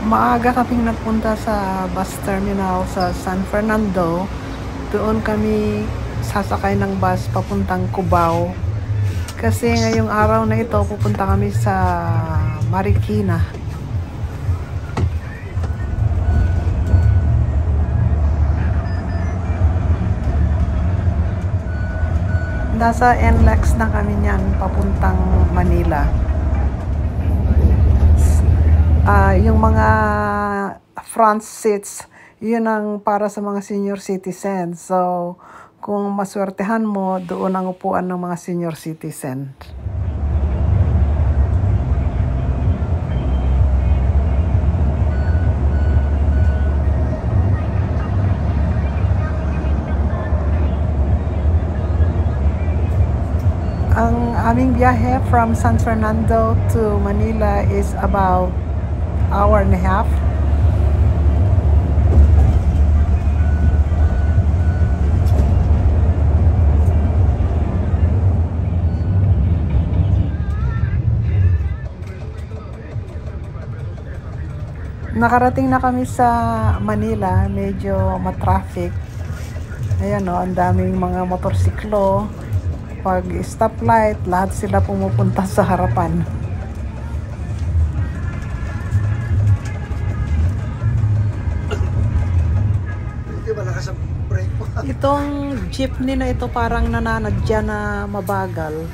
Maaga kaming nagpunta sa bus terminal sa San Fernando. Doon kami sasakay ng bus papuntang Cubao. Kasi ngayong araw na ito pupunta kami sa Marikina. Nasa NLEX na kami niyan papuntang Manila. Yung mga front seats, yun ang para sa mga senior citizens. So, kung maswertehan mo, doon ang upuan ng mga senior citizen. Ang aming biyahe from San Fernando to Manila is about hour and a half. Nakarating na kami sa Manila, medyo matraffic. Ayan o, ang daming mga motorsiklo. Pag stoplight, lahat sila pumupunta sa harapan. Itong jeepney na ito parang nananadya na mabagal.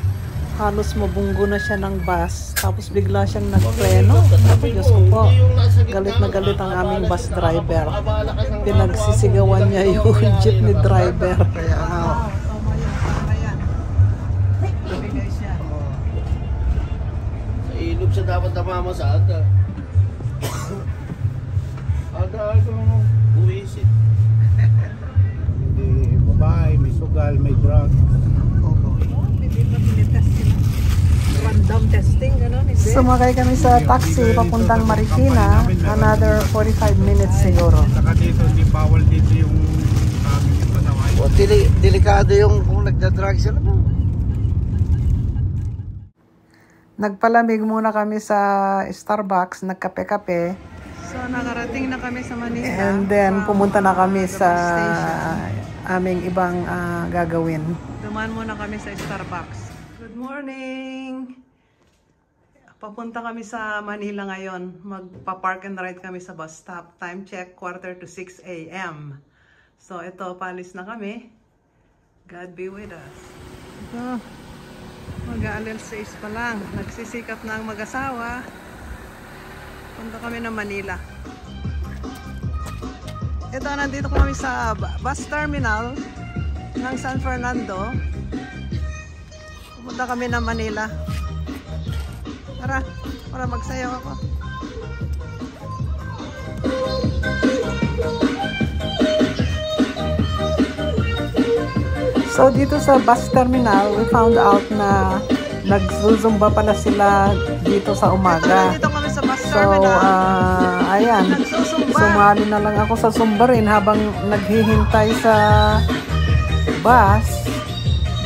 Halos mabunggo na siya ng bus. Tapos bigla siyang nagpreno. Diyos ko po. Galit na galit ang aming bus driver. Pinagsisigawan niya yung jeepney driver. Sa ilog siya dapat namama sa aga. Aga mo buwisit. Babae, may sugal, may drug. Random testing, gano'n? Sumakay kami sa taxi papuntang Marikina. Another 45 minutes siguro. Saka dito, hindi bawal dito yung aming pasaway. O, delikado yung kung nagda-drug sila mo. Nagpalamig muna kami sa Starbucks, nagkape-kape. So, nakarating na kami sa Manila. And then, pumunta na kami sa aming ibang gagawin. Dumaan muna kami sa Starbucks. Good morning! Papunta kami sa Manila ngayon. Magpa-park and ride kami sa bus stop. Time check, 5:45 a.m. So, ito, palis na kami. God be with us. Ito, mag-aalil 6 pa lang. Nagsisikap na ang mag-asawa. Punta kami ng Manila. Ito, nandito kami sa bus terminal ng San Fernando. Pupunta kami ng Manila. Tara, para magsayaw ako. So, dito sa bus terminal, we found out na nagzuzumba pala sila dito sa umaga. Dito kami sa bus terminal. So, ayan. Sumali na lang ako sa Zumba rin habang naghihintay sa bus.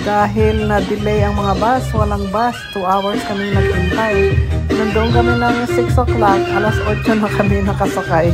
Dahil na-delay ang mga bus, walang bus. 2 hours kami naghintay. Nandoon kami ng 6 o'clock, alas 8 na kami nakasakay.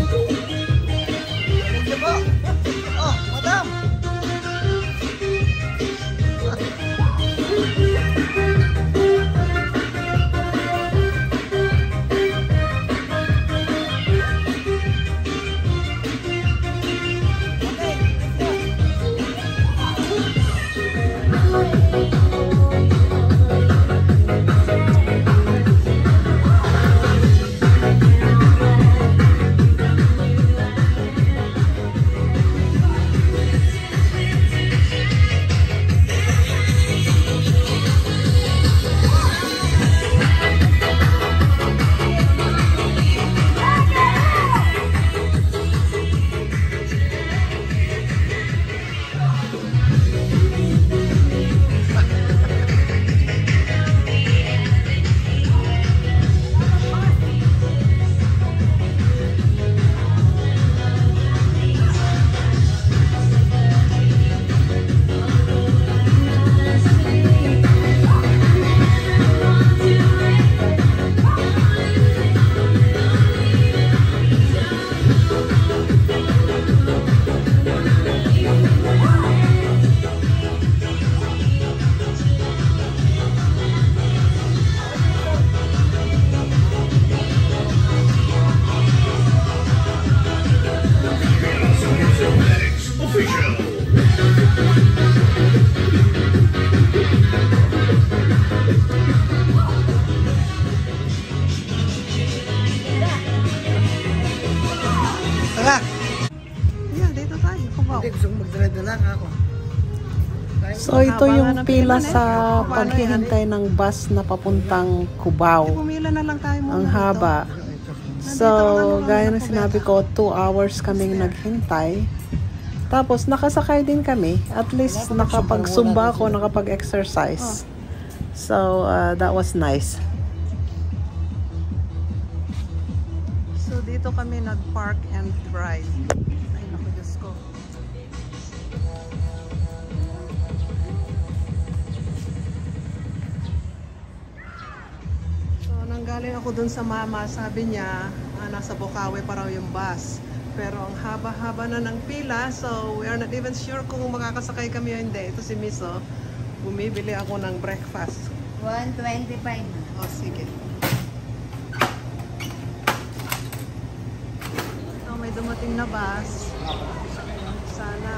ka? Yeah, dito tayo. Cubao. Hindi, gusto kong mag-drive na lang ako. So ito yung pila sa paghihintay ng bus na papuntang Cubao. Pumila na lang tayo muna. Ang haba. So, gaya ng sinabi ko, 2 hours kaming naghintay. Tapos nakasakay din kami. At least nakapag-zumba ako, nakapag-exercise. So, that was nice. So, dito kami nag-park and drive. Ay, naku, Diyos ko. So, nanggaling ako dun sa mama. Sabi niya, nasa Bocaue pa raw yung bus. Pero ang haba-haba na ng pila. So, we are not even sure kung makakasakay kami o hindi. Ito si Miso. Bumibili ako ng breakfast. 125. O, sige. So, may dumating na bus. Sana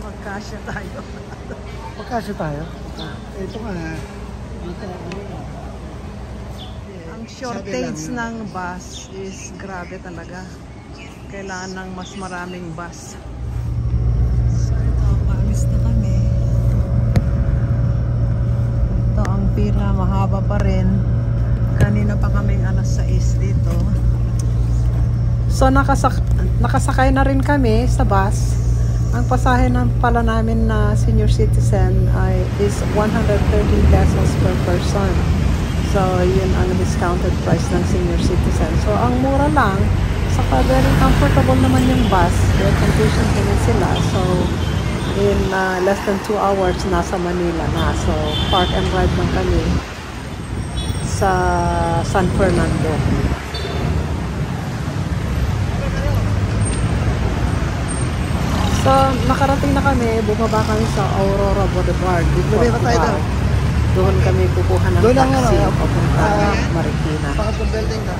magkasya tayo. Magkasya tayo? Ito nga. Ang shortage ng bus is grabe talaga. Kailangan ng mas maraming bus. So, ito, paalis na kami. Ito ang pila, mahaba pa rin. Kanina pa kaming alas 6 dito. So nakasakay na rin kami sa bus. Ang pasahe pala namin na senior citizen is 113 pesos per person. So yun ang discounted price ng senior citizen. So ang mura lang, saka very comfortable naman yung bus. Air condition din sila. So in less than 2 hours nasa Manila na. So park and ride lang kami sa San Fernando. So nakarating na kami, bumaba kami sa Aurora Boulevard. Sabi ba tayo daw? Doon kami kukuha ng Doon ang taxi ano, papunta Marikina. Bakit yung building na?